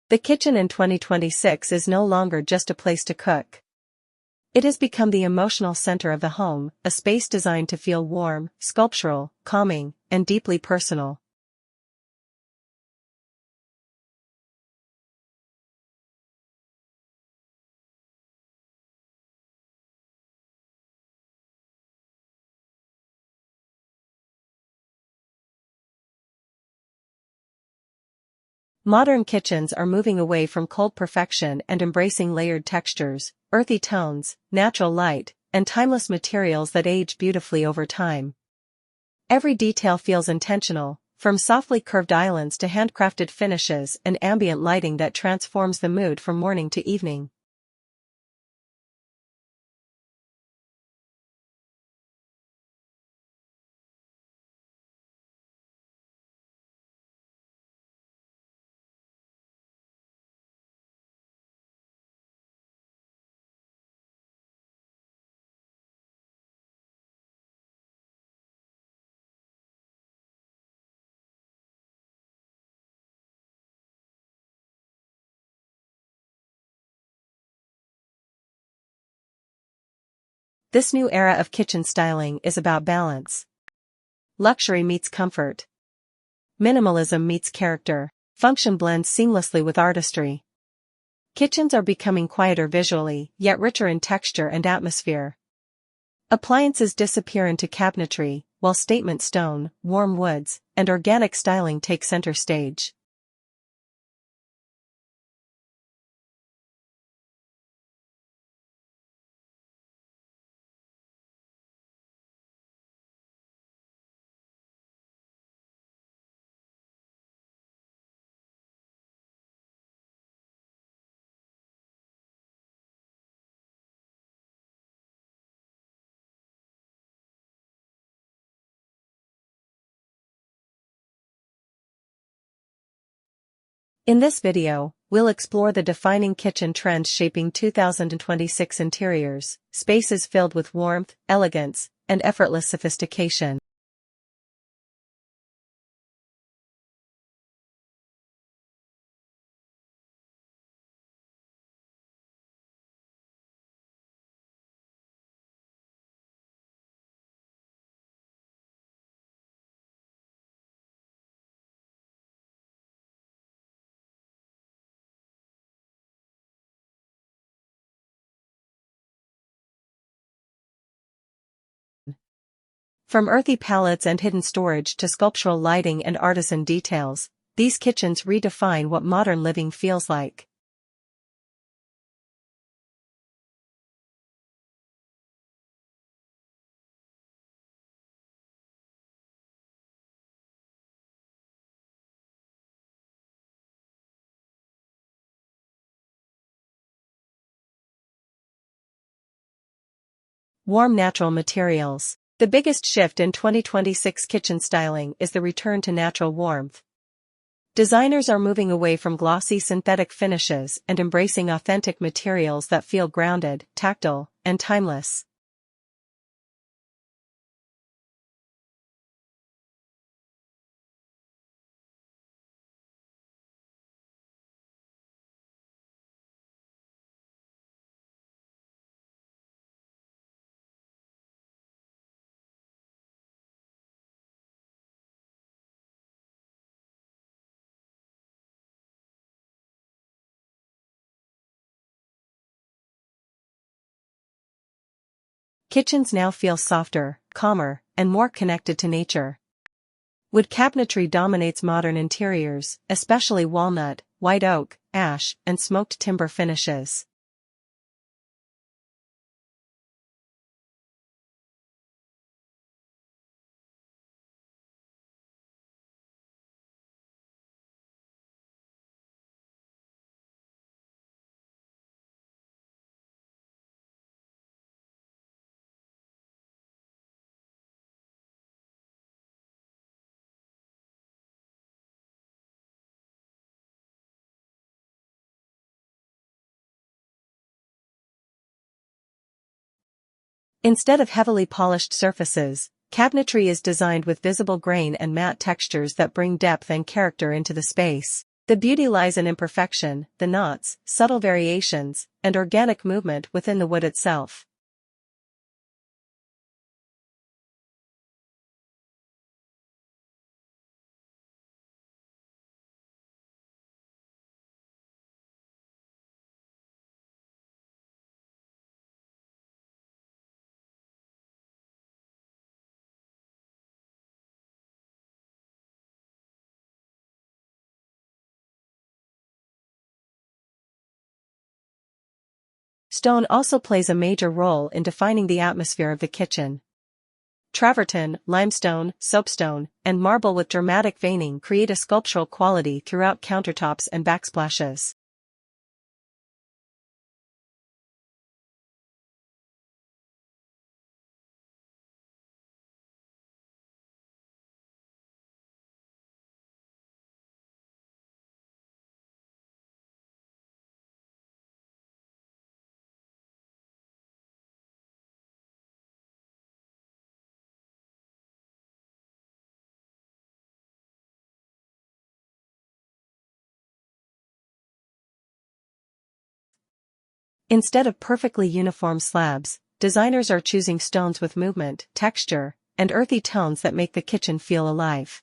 The kitchen in 2026 is no longer just a place to cook. It has become the emotional center of the home, a space designed to feel warm, sculptural, calming, and deeply personal. Modern kitchens are moving away from cold perfection and embracing layered textures, earthy tones, natural light, and timeless materials that age beautifully over time. Every detail feels intentional, from softly curved islands to handcrafted finishes and ambient lighting that transforms the mood from morning to evening. This new era of kitchen styling is about balance. Luxury meets comfort. Minimalism meets character. Function blends seamlessly with artistry. Kitchens are becoming quieter visually, yet richer in texture and atmosphere. Appliances disappear into cabinetry, while statement stone, warm woods, and organic styling take center stage. In this video, we'll explore the defining kitchen trends shaping 2026 interiors, spaces filled with warmth, elegance, and effortless sophistication. From earthy palettes and hidden storage to sculptural lighting and artisan details, these kitchens redefine what modern living feels like. Warm natural materials. The biggest shift in 2026 kitchen styling is the return to natural warmth. Designers are moving away from glossy synthetic finishes and embracing authentic materials that feel grounded, tactile, and timeless. Kitchens now feel softer, calmer, and more connected to nature. Wood cabinetry dominates modern interiors, especially walnut, white oak, ash, and smoked timber finishes. Instead of heavily polished surfaces, cabinetry is designed with visible grain and matte textures that bring depth and character into the space. The beauty lies in imperfection, the knots, subtle variations, and organic movement within the wood itself. Stone also plays a major role in defining the atmosphere of the kitchen. Travertine, limestone, soapstone, and marble with dramatic veining create a sculptural quality throughout countertops and backsplashes. Instead of perfectly uniform slabs, designers are choosing stones with movement, texture, and earthy tones that make the kitchen feel alive.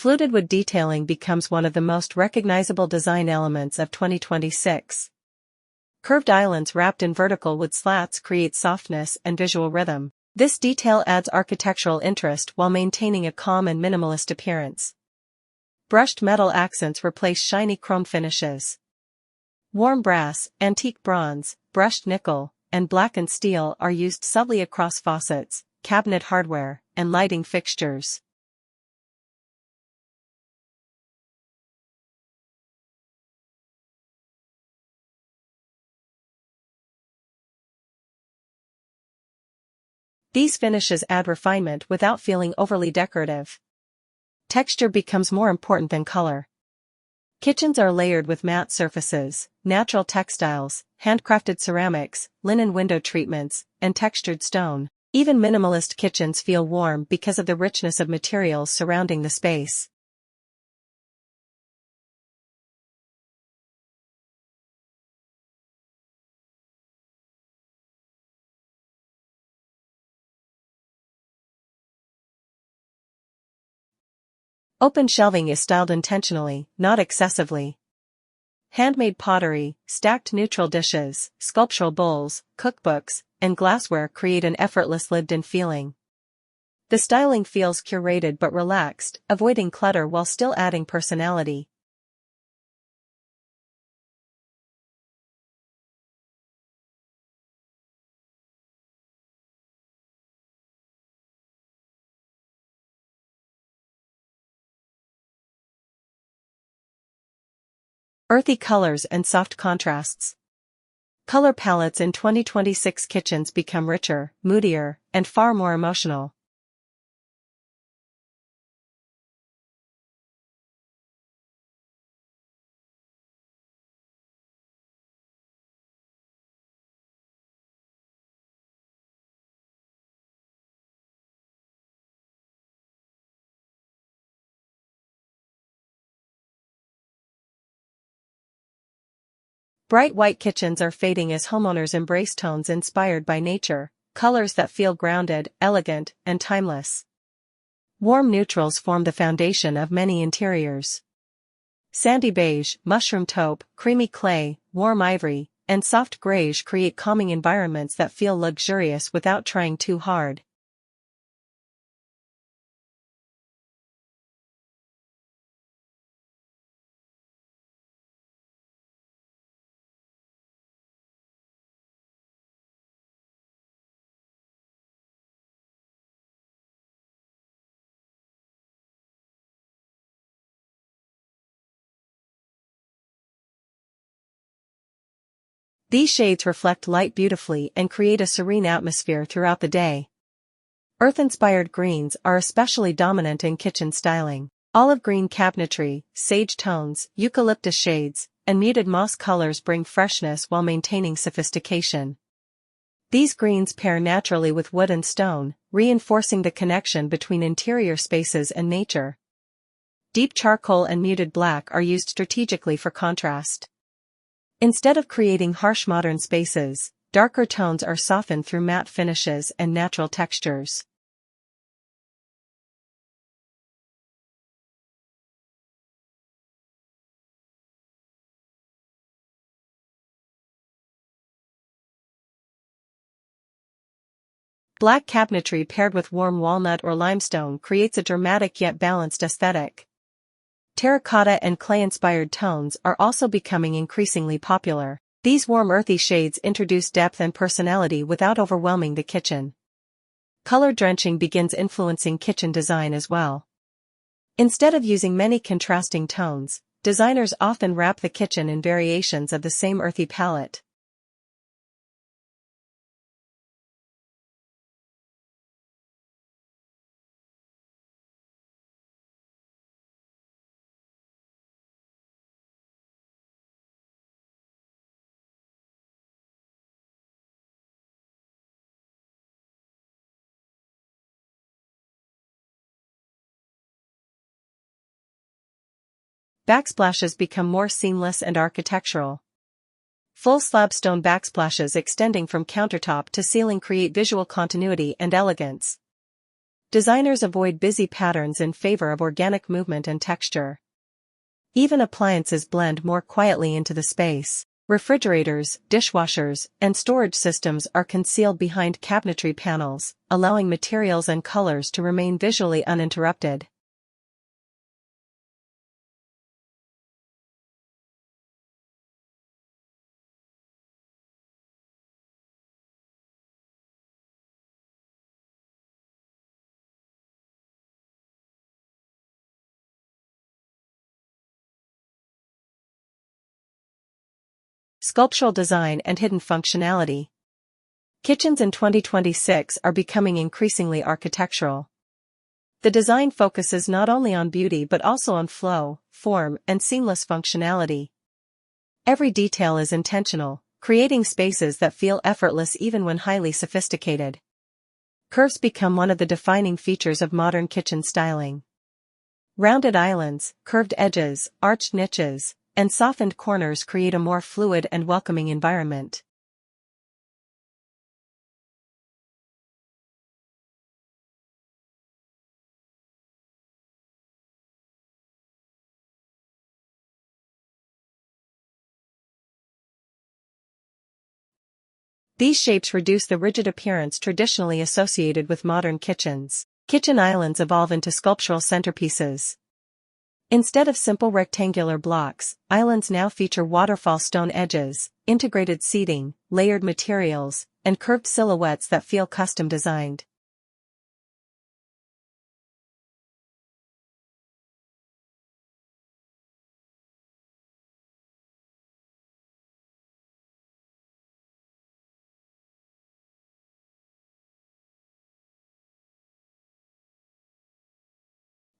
Fluted wood detailing becomes one of the most recognizable design elements of 2026. Curved islands wrapped in vertical wood slats create softness and visual rhythm. This detail adds architectural interest while maintaining a calm and minimalist appearance. Brushed metal accents replace shiny chrome finishes. Warm brass, antique bronze, brushed nickel, and blackened steel are used subtly across faucets, cabinet hardware, and lighting fixtures. These finishes add refinement without feeling overly decorative. Texture becomes more important than color. Kitchens are layered with matte surfaces, natural textiles, handcrafted ceramics, linen window treatments, and textured stone. Even minimalist kitchens feel warm because of the richness of materials surrounding the space. Open shelving is styled intentionally, not excessively. Handmade pottery, stacked neutral dishes, sculptural bowls, cookbooks, and glassware create an effortless lived-in feeling. The styling feels curated but relaxed, avoiding clutter while still adding personality. Earthy colors and soft contrasts. Color palettes in 2026 kitchens become richer, moodier, and far more emotional. Bright white kitchens are fading as homeowners embrace tones inspired by nature, colors that feel grounded, elegant, and timeless. Warm neutrals form the foundation of many interiors. Sandy beige, mushroom taupe, creamy clay, warm ivory, and soft greige create calming environments that feel luxurious without trying too hard. These shades reflect light beautifully and create a serene atmosphere throughout the day. Earth-inspired greens are especially dominant in kitchen styling. Olive green cabinetry, sage tones, eucalyptus shades, and muted moss colors bring freshness while maintaining sophistication. These greens pair naturally with wood and stone, reinforcing the connection between interior spaces and nature. Deep charcoal and muted black are used strategically for contrast. Instead of creating harsh modern spaces, darker tones are softened through matte finishes and natural textures. Black cabinetry paired with warm walnut or limestone creates a dramatic yet balanced aesthetic. Terracotta and clay-inspired tones are also becoming increasingly popular. These warm earthy shades introduce depth and personality without overwhelming the kitchen. Color drenching begins influencing kitchen design as well. Instead of using many contrasting tones, designers often wrap the kitchen in variations of the same earthy palette. Backsplashes become more seamless and architectural. Full slab stone backsplashes extending from countertop to ceiling create visual continuity and elegance. Designers avoid busy patterns in favor of organic movement and texture. Even appliances blend more quietly into the space. Refrigerators, dishwashers, and storage systems are concealed behind cabinetry panels, allowing materials and colors to remain visually uninterrupted. Sculptural design and hidden functionality. Kitchens in 2026 are becoming increasingly architectural. The design focuses not only on beauty but also on flow, form, and seamless functionality. Every detail is intentional, creating spaces that feel effortless even when highly sophisticated. Curves become one of the defining features of modern kitchen styling. Rounded islands, curved edges, arched niches, and softened corners create a more fluid and welcoming environment. These shapes reduce the rigid appearance traditionally associated with modern kitchens. Kitchen islands evolve into sculptural centerpieces. Instead of simple rectangular blocks, islands now feature waterfall stone edges, integrated seating, layered materials, and curved silhouettes that feel custom designed.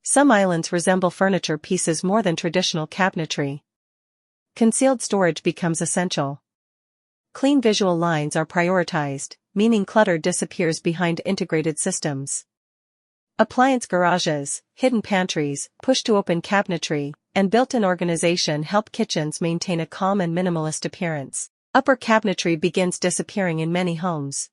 Some islands resemble furniture pieces more than traditional cabinetry. Concealed storage becomes essential. Clean visual lines are prioritized, meaning clutter disappears behind integrated systems. Appliance garages, hidden pantries, push-to-open cabinetry, and built-in organization help kitchens maintain a calm and minimalist appearance. Upper cabinetry begins disappearing in many homes.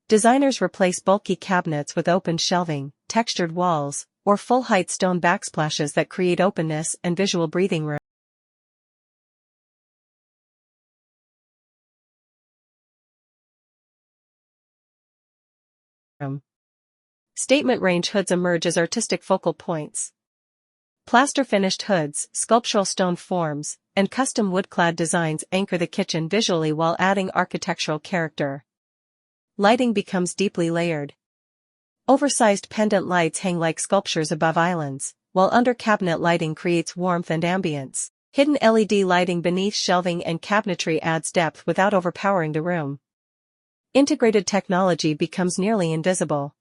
Designers replace bulky cabinets with open shelving, textured walls, or full-height stone backsplashes that create openness and visual breathing room. Statement range hoods emerge as artistic focal points. Plaster-finished hoods, sculptural stone forms, and custom wood-clad designs anchor the kitchen visually while adding architectural character. Lighting becomes deeply layered. Oversized pendant lights hang like sculptures above islands, while under-cabinet lighting creates warmth and ambience. Hidden LED lighting beneath shelving and cabinetry adds depth without overpowering the room. Integrated technology becomes nearly invisible.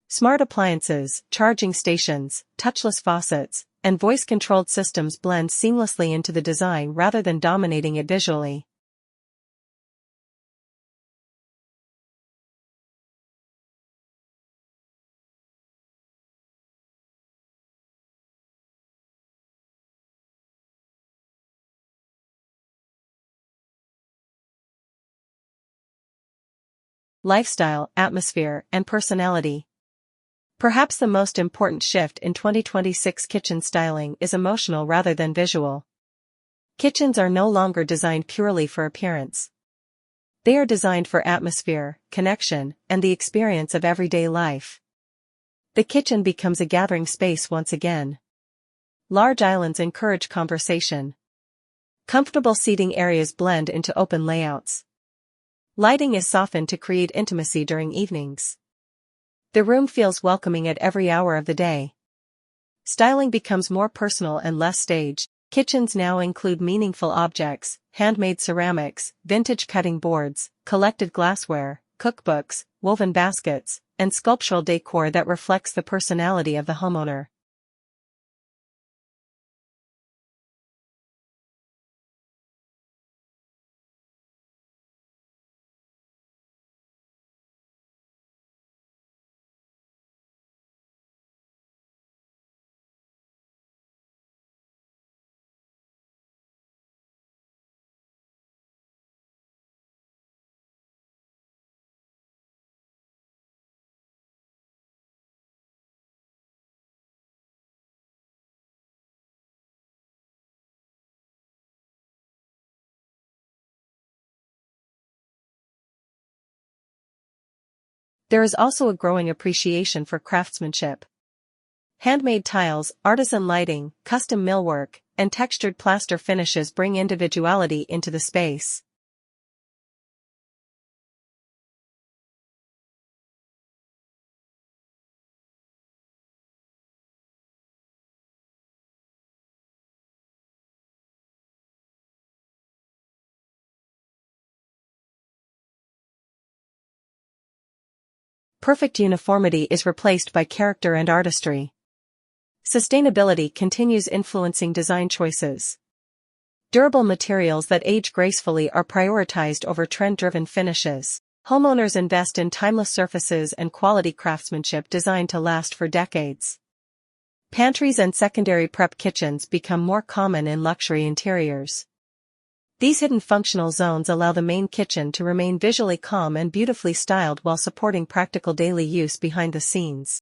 Smart appliances, charging stations, touchless faucets, and voice-controlled systems blend seamlessly into the design rather than dominating it visually. Lifestyle, atmosphere, and personality. Perhaps the most important shift in 2026 kitchen styling is emotional rather than visual. Kitchens are no longer designed purely for appearance. They are designed for atmosphere, connection, and the experience of everyday life. The kitchen becomes a gathering space once again. Large islands encourage conversation. Comfortable seating areas blend into open layouts. Lighting is softened to create intimacy during evenings. The room feels welcoming at every hour of the day. Styling becomes more personal and less staged. Kitchens now include meaningful objects, handmade ceramics, vintage cutting boards, collected glassware, cookbooks, woven baskets, and sculptural decor that reflects the personality of the homeowner. There is also a growing appreciation for craftsmanship. Handmade tiles, artisan lighting, custom millwork, and textured plaster finishes bring individuality into the space. Perfect uniformity is replaced by character and artistry. Sustainability continues influencing design choices. Durable materials that age gracefully are prioritized over trend-driven finishes. Homeowners invest in timeless surfaces and quality craftsmanship designed to last for decades. Pantries and secondary prep kitchens become more common in luxury interiors. These hidden functional zones allow the main kitchen to remain visually calm and beautifully styled while supporting practical daily use behind the scenes.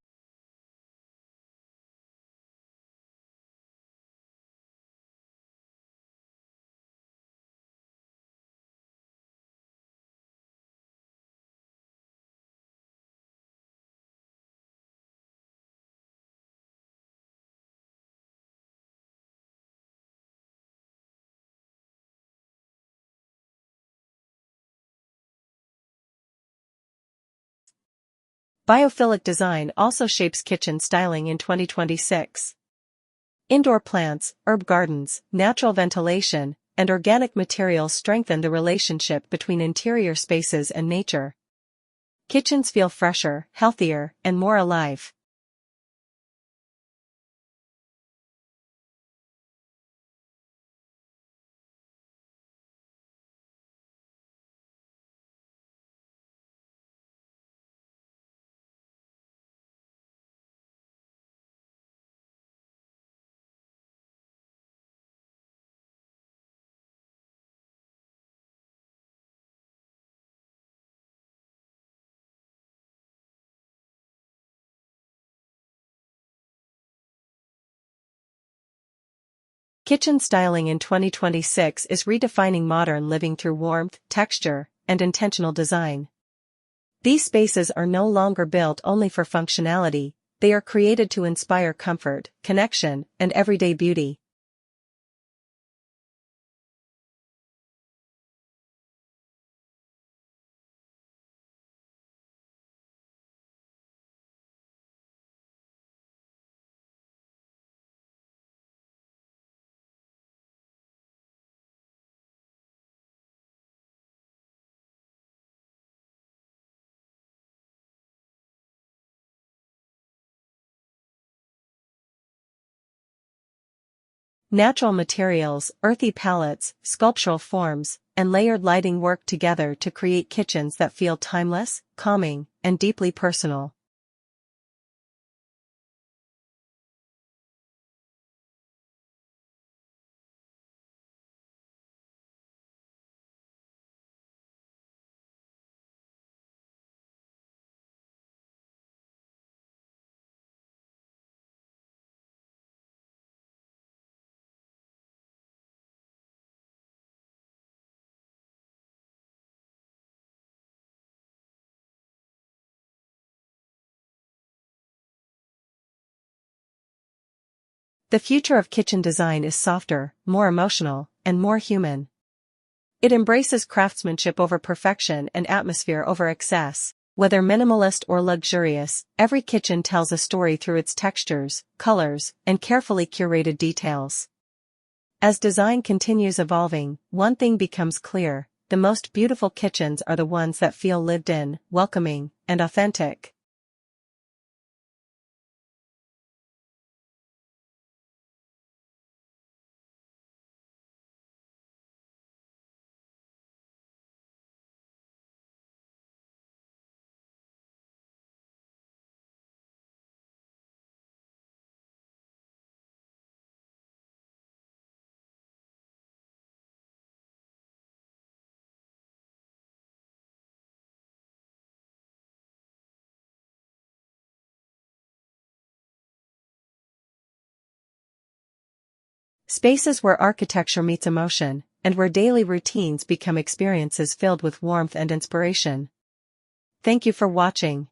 Biophilic design also shapes kitchen styling in 2026. Indoor plants, herb gardens, natural ventilation, and organic materials strengthen the relationship between interior spaces and nature. Kitchens feel fresher, healthier, and more alive. Kitchen styling in 2026 is redefining modern living through warmth, texture, and intentional design. These spaces are no longer built only for functionality, they are created to inspire comfort, connection, and everyday beauty. Natural materials, earthy palettes, sculptural forms, and layered lighting work together to create kitchens that feel timeless, calming, and deeply personal. The future of kitchen design is softer, more emotional, and more human. It embraces craftsmanship over perfection and atmosphere over excess. Whether minimalist or luxurious, every kitchen tells a story through its textures, colors, and carefully curated details. As design continues evolving, one thing becomes clear: the most beautiful kitchens are the ones that feel lived in, welcoming, and authentic. Spaces where architecture meets emotion, and where daily routines become experiences filled with warmth and inspiration. Thank you for watching.